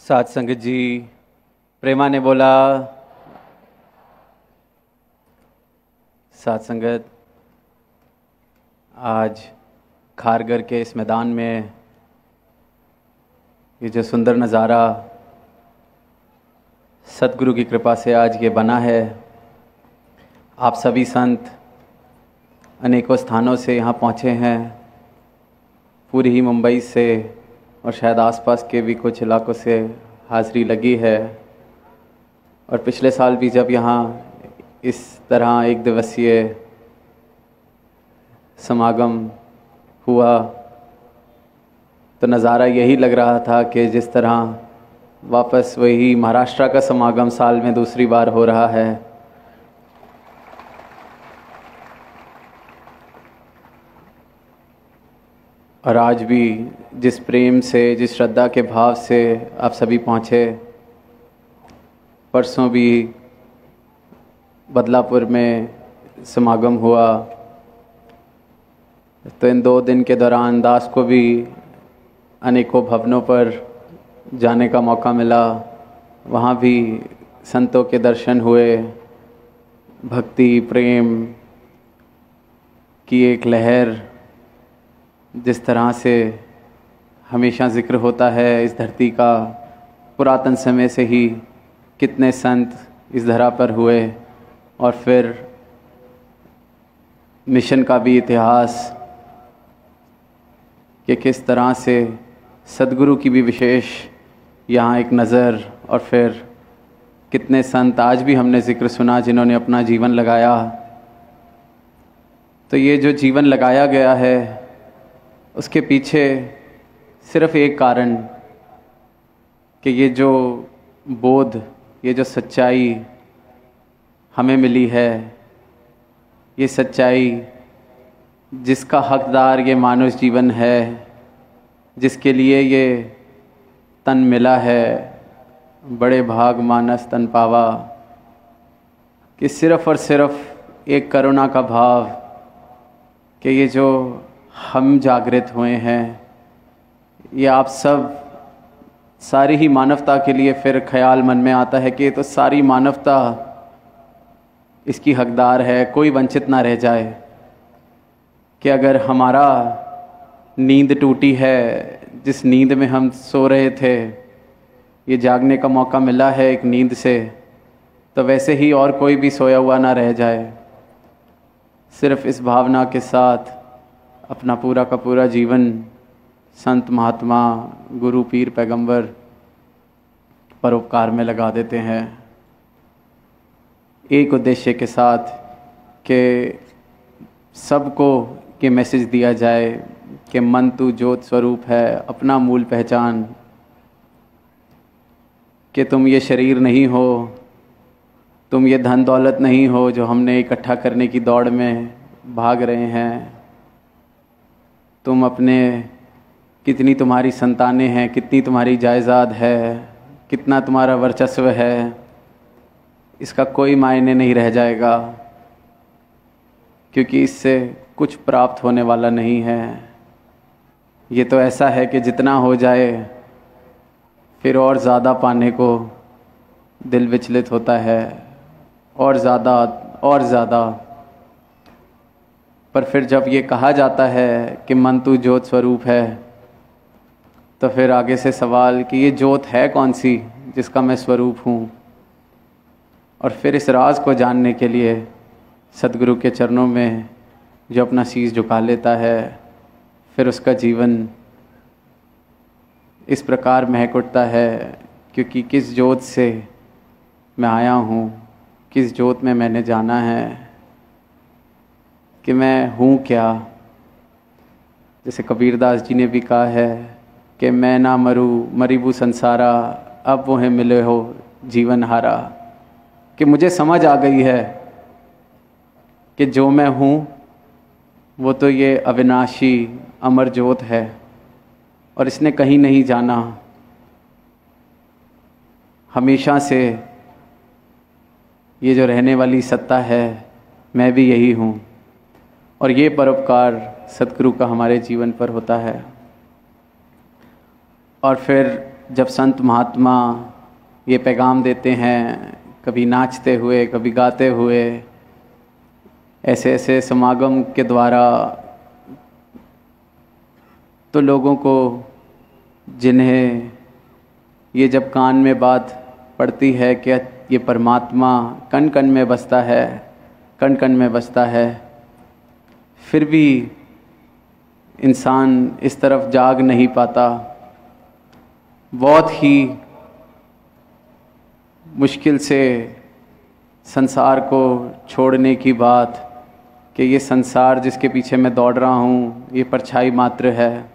साथ संगत जी, प्रेमा ने बोला। साथ संगत, आज खारगर के इस मैदान में ये जो सुंदर नज़ारा सतगुरु की कृपा से आज ये बना है। आप सभी संत अनेकों स्थानों से यहाँ पहुँचे हैं, पूरी ही मुंबई से और शायद आसपास के भी कुछ इलाकों से हाज़िरी लगी है। और पिछले साल भी जब यहाँ इस तरह एक दिवसीय समागम हुआ तो नज़ारा यही लग रहा था कि जिस तरह वापस वही महाराष्ट्र का समागम साल में दूसरी बार हो रहा है। और आज भी जिस प्रेम से, जिस श्रद्धा के भाव से आप सभी पहुँचे। परसों भी बदलापुर में समागम हुआ, तो इन 2 दिन के दौरान दास को भी अनेकों भवनों पर जाने का मौका मिला। वहाँ भी संतों के दर्शन हुए, भक्ति प्रेम की एक लहर जिस तरह से हमेशा जिक्र होता है इस धरती का। पुरातन समय से ही कितने संत इस धरा पर हुए और फिर मिशन का भी इतिहास कि किस तरह से सदगुरु की भी विशेष यहाँ एक नज़र। और फिर कितने संत आज भी हमने जिक्र सुना जिन्होंने अपना जीवन लगाया। तो ये जो जीवन लगाया गया है उसके पीछे सिर्फ एक कारण कि ये जो बोध, ये जो सच्चाई हमें मिली है, ये सच्चाई जिसका हकदार ये मानव जीवन है, जिसके लिए ये तन मिला है, बड़े भाग मानस तन पावा, कि सिर्फ़ और सिर्फ एक करुणा का भाव कि ये जो हम जागृत हुए हैं, ये आप सब सारी ही मानवता के लिए फिर ख्याल मन में आता है कि ये तो सारी मानवता इसकी हकदार है, कोई वंचित ना रह जाए। कि अगर हमारा नींद टूटी है, जिस नींद में हम सो रहे थे, ये जागने का मौका मिला है एक नींद से, तो वैसे ही और कोई भी सोया हुआ ना रह जाए। सिर्फ इस भावना के साथ अपना पूरा का पूरा जीवन संत महात्मा गुरु पीर पैगंबर परोपकार में लगा देते हैं, एक उद्देश्य के साथ कि सबको ये मैसेज दिया जाए कि मन तू ज्योत स्वरूप है, अपना मूल पहचान, कि तुम ये शरीर नहीं हो, तुम ये धन दौलत नहीं हो जो हमने इकट्ठा करने की दौड़ में भाग रहे हैं। तुम अपने कितनी तुम्हारी संतानें हैं, कितनी तुम्हारी जायदाद है, कितना तुम्हारा वर्चस्व है, इसका कोई मायने नहीं रह जाएगा, क्योंकि इससे कुछ प्राप्त होने वाला नहीं है। ये तो ऐसा है कि जितना हो जाए फिर और ज़्यादा पाने को दिल विचलित होता है, और ज़्यादा और ज़्यादा। पर फिर जब ये कहा जाता है कि मन तू ज्योत स्वरूप है, तो फिर आगे से सवाल कि ये ज्योत है कौन सी जिसका मैं स्वरूप हूँ। और फिर इस राज को जानने के लिए सतगुरु के चरणों में जो अपना शीश झुका लेता है, फिर उसका जीवन इस प्रकार महक उठता है, क्योंकि किस ज्योत से मैं आया हूँ, किस ज्योत में मैंने जाना है, कि मैं हूँ क्या। जैसे कबीरदास जी ने भी कहा है कि मैं ना मरूँ मरीबू संसारा, अब वो है मिले हो जीवन हारा। कि मुझे समझ आ गई है कि जो मैं हूँ वो तो ये अविनाशी अमर ज्योत है और इसने कहीं नहीं जाना। हमेशा से ये जो रहने वाली सत्ता है, मैं भी यही हूँ। और ये परोपकार सतगुरु का हमारे जीवन पर होता है। और फिर जब संत महात्मा ये पैगाम देते हैं, कभी नाचते हुए, कभी गाते हुए, ऐसे ऐसे समागम के द्वारा, तो लोगों को जिन्हें ये जब कान में बात पड़ती है कि ये परमात्मा कण कण में बसता है, कण कण में बसता है, फिर भी इंसान इस तरफ जाग नहीं पाता। बहुत ही मुश्किल से संसार को छोड़ने की बात कि ये संसार जिसके पीछे मैं दौड़ रहा हूँ ये परछाई मात्र है,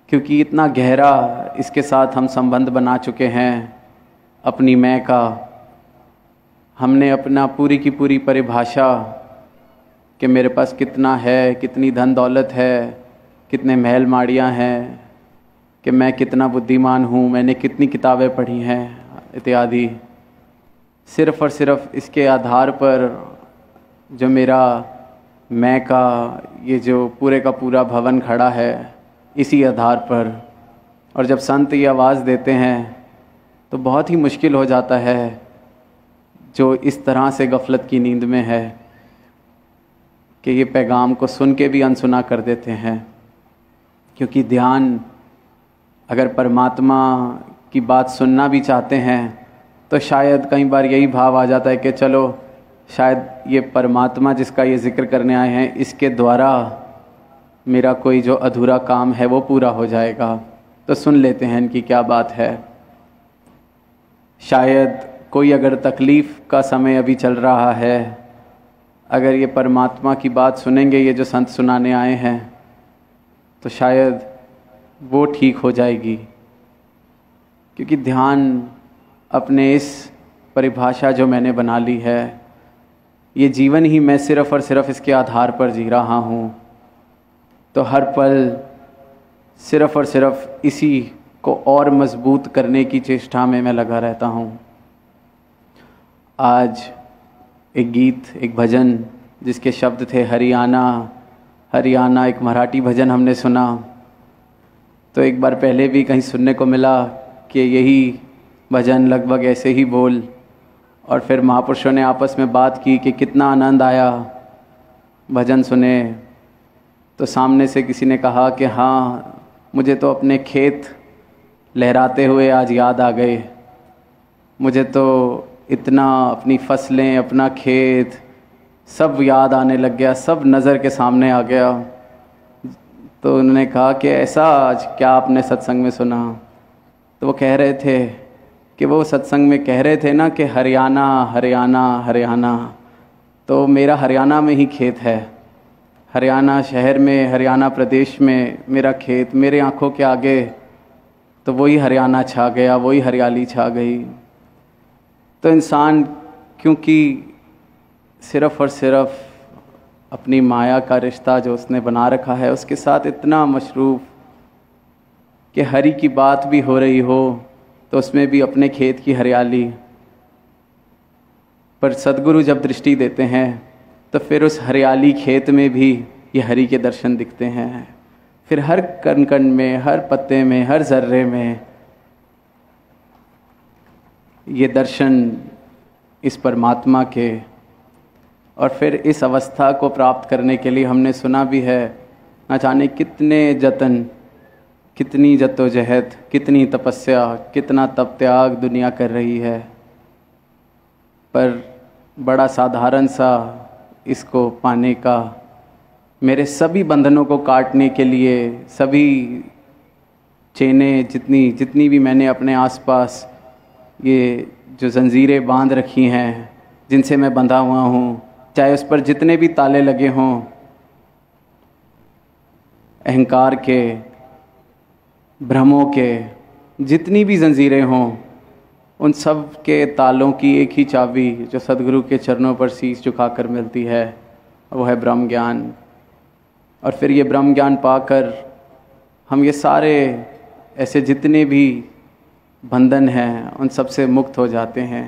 क्योंकि इतना गहरा इसके साथ हम संबंध बना चुके हैं अपनी मैं का। हमने अपना पूरी की पूरी परिभाषा कि मेरे पास कितना है, कितनी धन दौलत है, कितने महल माड़ियाँ हैं, कि मैं कितना बुद्धिमान हूँ, मैंने कितनी किताबें पढ़ी हैं इत्यादि, सिर्फ़ और सिर्फ इसके आधार पर जो मेरा मैं का ये जो पूरे का पूरा भवन खड़ा है, इसी आधार पर। और जब संत ये आवाज़ देते हैं तो बहुत ही मुश्किल हो जाता है जो इस तरह से गफलत की नींद में है कि ये पैगाम को सुन के भी अनसुना कर देते हैं। क्योंकि ध्यान, अगर परमात्मा की बात सुनना भी चाहते हैं तो शायद कई बार यही भाव आ जाता है कि चलो शायद ये परमात्मा जिसका ये जिक्र करने आए हैं इसके द्वारा मेरा कोई जो अधूरा काम है वो पूरा हो जाएगा, तो सुन लेते हैं इनकी क्या बात है। शायद कोई अगर तकलीफ़ का समय अभी चल रहा है, अगर ये परमात्मा की बात सुनेंगे, ये जो संत सुनाने आए हैं, तो शायद वो ठीक हो जाएगी। क्योंकि ध्यान अपने इस परिभाषा जो मैंने बना ली है, ये जीवन ही मैं सिर्फ़ और सिर्फ इसके आधार पर जी रहा हूँ, तो हर पल सिर्फ़ और सिर्फ इसी को और मजबूत करने की चेष्टा में मैं लगा रहता हूँ। आज एक गीत, एक भजन जिसके शब्द थे हरियाणा हरियाणा, एक मराठी भजन हमने सुना। तो एक बार पहले भी कहीं सुनने को मिला कि यही भजन लगभग ऐसे ही बोल, और फिर महापुरुषों ने आपस में बात की कि कितना आनंद आया भजन सुने। तो सामने से किसी ने कहा कि हाँ, मुझे तो अपने खेत लहराते हुए आज याद आ गए, मुझे तो इतना अपनी फसलें, अपना खेत सब याद आने लग गया, सब नज़र के सामने आ गया। तो उन्होंने कहा कि ऐसा आज क्या आपने सत्संग में सुना? तो वो कह रहे थे कि वो सत्संग में कह रहे थे ना कि हरियाणा हरियाणा हरियाणा, तो मेरा हरियाणा में ही खेत है, हरियाणा शहर में, हरियाणा प्रदेश में मेरा खेत, मेरे आँखों के आगे तो वही हरियाणा छा गया, वही हरियाली छा गई। तो इंसान क्योंकि सिर्फ़ और सिर्फ अपनी माया का रिश्ता जो उसने बना रखा है उसके साथ इतना मशरूफ़ कि हरि की बात भी हो रही हो तो उसमें भी अपने खेत की हरियाली। पर सद्गुरु जब दृष्टि देते हैं तो फिर उस हरियाली खेत में भी ये हरि के दर्शन दिखते हैं। फिर हर कण कण में, हर पत्ते में, हर जर्रे में ये दर्शन इस परमात्मा के। और फिर इस अवस्था को प्राप्त करने के लिए हमने सुना भी है, न जाने कितने जतन, कितनी जद्दोजहद, कितनी तपस्या, कितना तप त्याग दुनिया कर रही है, पर बड़ा साधारण सा इसको पाने का, मेरे सभी बंधनों को काटने के लिए, सभी चेनें जितनी भी मैंने अपने आसपास ये जो जंजीरें बांध रखी हैं, जिनसे मैं बंधा हुआ हूँ, चाहे उस पर जितने भी ताले लगे हों, अहंकार के, भ्रमों के, जितनी भी जंजीरें हों, उन सब के तालों की एक ही चाबी जो सद्गुरु के चरणों पर शीश झुकाकर मिलती है, वो है ब्रह्म ज्ञान। और फिर ये ब्रह्म ज्ञान पाकर हम ये सारे ऐसे जितने भी बंधन हैं उन सब से मुक्त हो जाते हैं।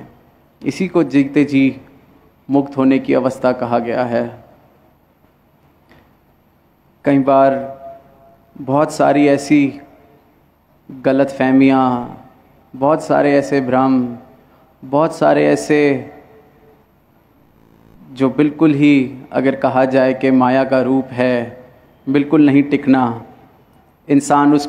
इसी को जीते जी मुक्त होने की अवस्था कहा गया है। कई बार बहुत सारी ऐसी गलत फहमियाँ, बहुत सारे ऐसे भ्रम, बहुत सारे ऐसे जो बिल्कुल ही अगर कहा जाए कि माया का रूप है, बिल्कुल नहीं टिकना। इंसान उस